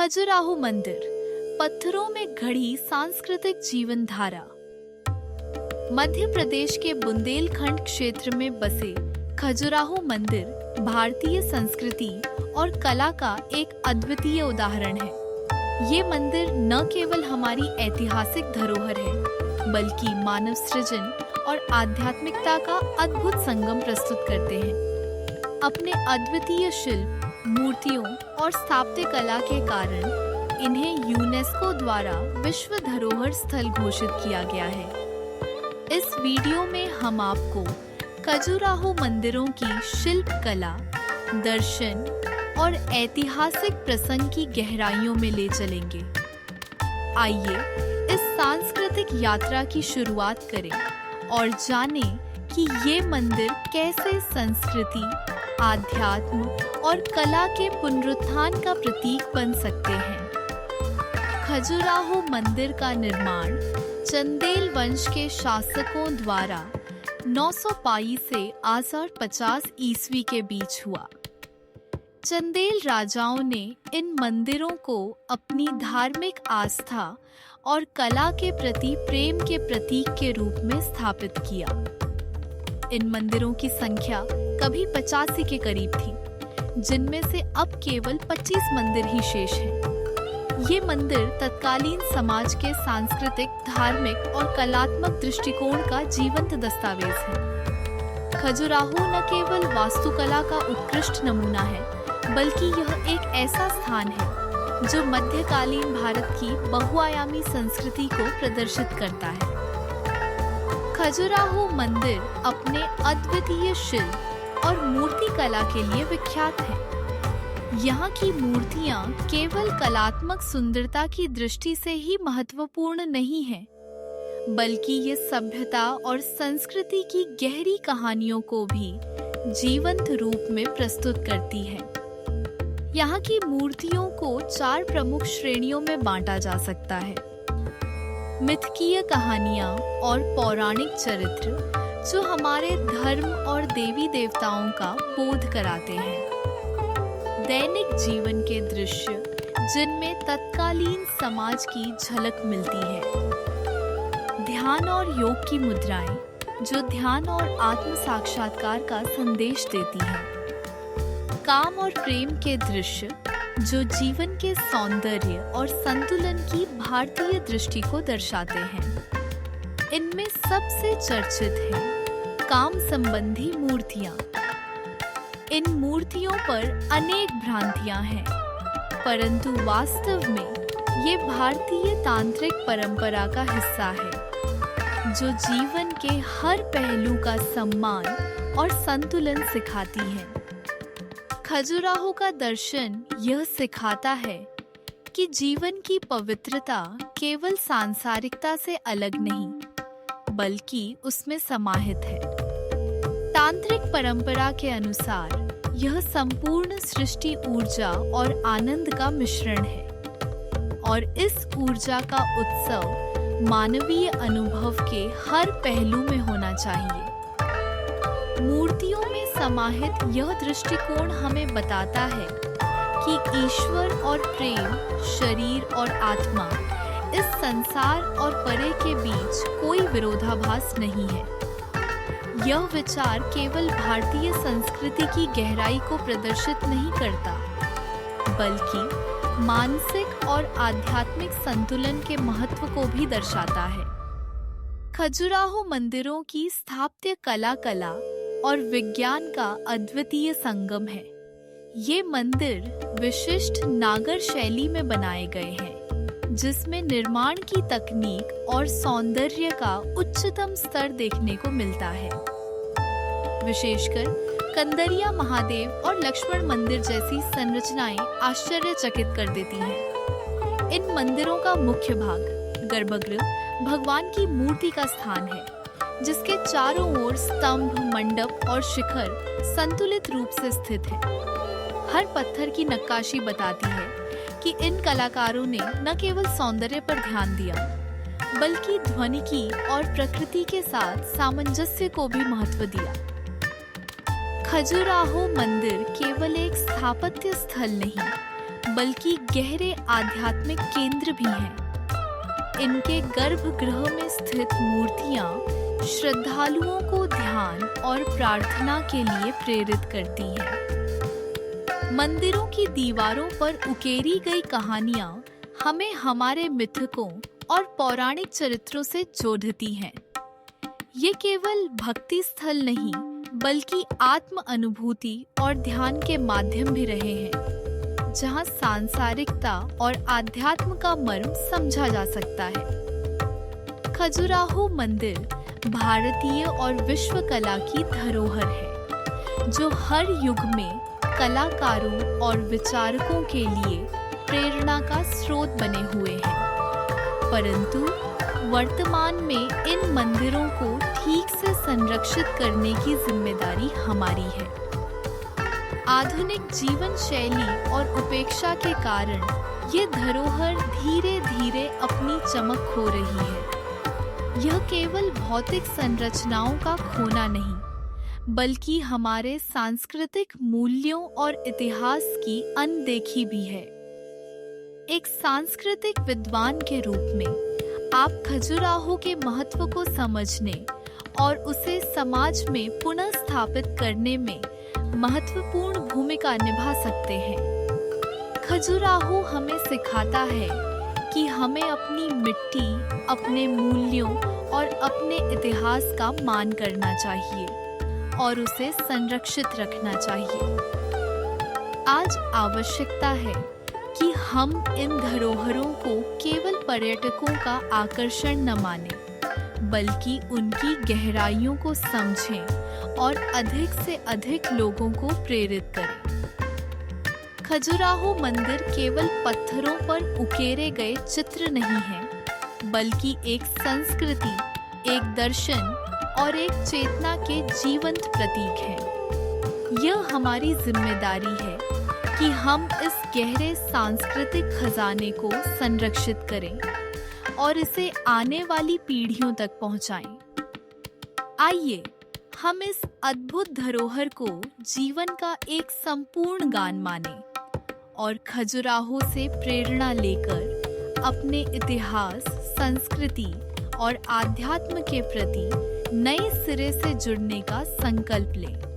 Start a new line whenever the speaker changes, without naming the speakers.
खजुराहो मंदिर, पत्थरों में घड़ी सांस्कृतिक जीवन धारा। मध्य प्रदेश के बुंदेलखंड क्षेत्र में बसे खजुराहो मंदिर भारतीय संस्कृति और कला का एक अद्वितीय उदाहरण है। ये मंदिर न केवल हमारी ऐतिहासिक धरोहर है, बल्कि मानव सृजन और आध्यात्मिकता का अद्भुत संगम प्रस्तुत करते हैं। अपने अद्वितीय शिल्प, मूर्तियों और स्थापत्य कला के कारण इन्हें यूनेस्को द्वारा विश्व धरोहर स्थल घोषित किया गया है। इस वीडियो में हम आपको खजुराहो मंदिरों की शिल्प कला, दर्शन और ऐतिहासिक प्रसंग की गहराइयों में ले चलेंगे। आइए इस सांस्कृतिक यात्रा की शुरुआत करें और जानें कि ये मंदिर कैसे संस्कृति, आध्यात्म और कला के पुनरुत्थान का प्रतीक बन सकते हैं। खजुराहो मंदिर का निर्माण चंदेल वंश के शासकों द्वारा 922 से 850 ईस्वी के बीच हुआ। चंदेल राजाओं ने इन मंदिरों को अपनी धार्मिक आस्था और कला के प्रति प्रेम के प्रतीक के रूप में स्थापित किया। इन मंदिरों की संख्या कभी 85 के करीब थी, जिनमें से अब केवल 25 मंदिर ही शेष हैं। ये मंदिर तत्कालीन समाज के सांस्कृतिक, धार्मिक और कलात्मक दृष्टिकोण का जीवंत दस्तावेज है। खजुराहो न केवल वास्तुकला का उत्कृष्ट नमूना है, बल्कि यह एक ऐसा स्थान है जो मध्यकालीन भारत की बहुआयामी संस्कृति को प्रदर्शित करता है। खजुराहो मंदिर अपने अद्वितीय शिल्प और मूर्ति कला के लिए विख्यात है। यहाँ की मूर्तियाँ केवल कलात्मक सुंदरता की दृष्टि से ही महत्वपूर्ण नहीं हैं, बल्कि ये सभ्यता और संस्कृति की गहरी कहानियों को भी जीवंत रूप में प्रस्तुत करती है। यहाँ की मूर्तियों को 4 प्रमुख श्रेणियों में बांटा जा सकता है। मिथकीय कहानियाँ और पौराणिक चरित्र जो हमारे धर्म और देवी देवताओं का बोध कराते हैं। दैनिक जीवन के दृश्य जिनमें तत्कालीन समाज की झलक मिलती है। ध्यान और योग की मुद्राएं जो ध्यान और आत्म साक्षात्कार का संदेश देती हैं। काम और प्रेम के दृश्य जो जीवन के सौंदर्य और संतुलन की भारतीय दृष्टि को दर्शाते हैं। इनमें सबसे चर्चित है काम संबंधी मूर्तियाँ। इन मूर्तियों पर अनेक भ्रांतियाँ हैं, परंतु वास्तव में ये भारतीय तांत्रिक परंपरा का हिस्सा है, जो जीवन के हर पहलू का सम्मान और संतुलन सिखाती है। खजुराहो का दर्शन यह सिखाता है कि जीवन की पवित्रता केवल सांसारिकता से अलग नहीं, बल्कि उसमें समाहित है। तांत्रिक परंपरा के अनुसार यह संपूर्ण सृष्टि ऊर्जा और आनंद का मिश्रण है, और इस ऊर्जा का उत्सव मानवीय अनुभव के हर पहलू में होना चाहिए। मूर्तियों में समाहित यह दृष्टिकोण हमें बताता है कि ईश्वर और प्रेम, शरीर और आत्मा, इस संसार और परे के बीच कोई विरोधाभास नहीं है। यह विचार केवल भारतीय संस्कृति की गहराई को प्रदर्शित नहीं करता, बल्कि मानसिक और आध्यात्मिक संतुलन के महत्व को भी दर्शाता है। खजुराहो मंदिरों की स्थापत्य कला और विज्ञान का अद्वितीय संगम है। ये मंदिर विशिष्ट नागर शैली में बनाए गए हैं, जिसमें निर्माण की तकनीक और सौंदर्य का उच्चतम स्तर देखने को मिलता है। विशेषकर कंदरिया महादेव और लक्ष्मण मंदिर जैसी संरचनाएं आश्चर्यचकित कर देती हैं। इन मंदिरों का मुख्य भाग गर्भगृह भगवान की मूर्ति का स्थान है, जिसके चारों ओर स्तंभ, मंडप और शिखर संतुलित रूप से स्थित है। हर पत्थर की नक्काशी बताती है कि इन कलाकारों ने न केवल सौंदर्य पर ध्यान दिया, बल्कि ध्वनिकी और प्रकृति के साथ सामंजस्य को भी महत्व दिया। खजुराहो मंदिर केवल एक स्थापत्य स्थल नहीं, बल्कि गहरे आध्यात्मिक केंद्र भी हैं। इनके गर्भगृह में स्थित मूर्तियां श्रद्धालुओं को ध्यान और प्रार्थना के लिए प्रेरित करती हैं। मंदिरों की दीवारों पर उकेरी गई कहानियां हमें हमारे मिथकों और पौराणिक चरित्रों से जोड़ती हैं। ये केवल भक्ति स्थल नहीं, बल्कि आत्म अनुभूति और ध्यान के माध्यम भी रहे हैं, जहां सांसारिकता और आध्यात्म का मर्म समझा जा सकता है। खजुराहो मंदिर भारतीय और विश्व कला की धरोहर है, जो हर युग में कलाकारों और विचारकों के लिए प्रेरणा का स्रोत बने हुए हैं। परंतु वर्तमान में इन मंदिरों को ठीक से संरक्षित करने की जिम्मेदारी हमारी है। आधुनिक जीवन शैली और उपेक्षा के कारण ये धरोहर धीरे धीरे अपनी चमक खो रही है। यह केवल भौतिक संरचनाओं का खोना नहीं, बल्कि हमारे सांस्कृतिक मूल्यों और इतिहास की अनदेखी भी है। एक सांस्कृतिक विद्वान के रूप में आप खजुराहो के महत्व को समझने और उसे समाज में पुनः स्थापित करने में महत्वपूर्ण भूमिका निभा सकते हैं। खजुराहो हमें सिखाता है कि हमें अपनी मिट्टी, अपने मूल्यों और अपने इतिहास का मान करना चाहिए और उसे संरक्षित रखना चाहिए। आज आवश्यकता है कि हम इन धरोहरों को केवल पर्यटकों का आकर्षण न मानें, बल्कि उनकी गहराइयों को समझें और अधिक से अधिक लोगों को प्रेरित करें। खजुराहो मंदिर केवल पत्थरों पर उकेरे गए चित्र नहीं है, बल्कि एक संस्कृति, एक दर्शन और एक चेतना के जीवंत प्रतीक है। यह हमारी जिम्मेदारी है कि हम इस गहरे सांस्कृतिक खजाने को संरक्षित करें और इसे आने वाली पीढ़ियों तक पहुंचाएं। आइए हम इस अद्भुत धरोहर को जीवन का एक संपूर्ण गान मानें और खजुराहो से प्रेरणा लेकर अपने इतिहास, संस्कृति और आध्यात्म के प्रति नए सिरे से जुड़ने का संकल्प लें।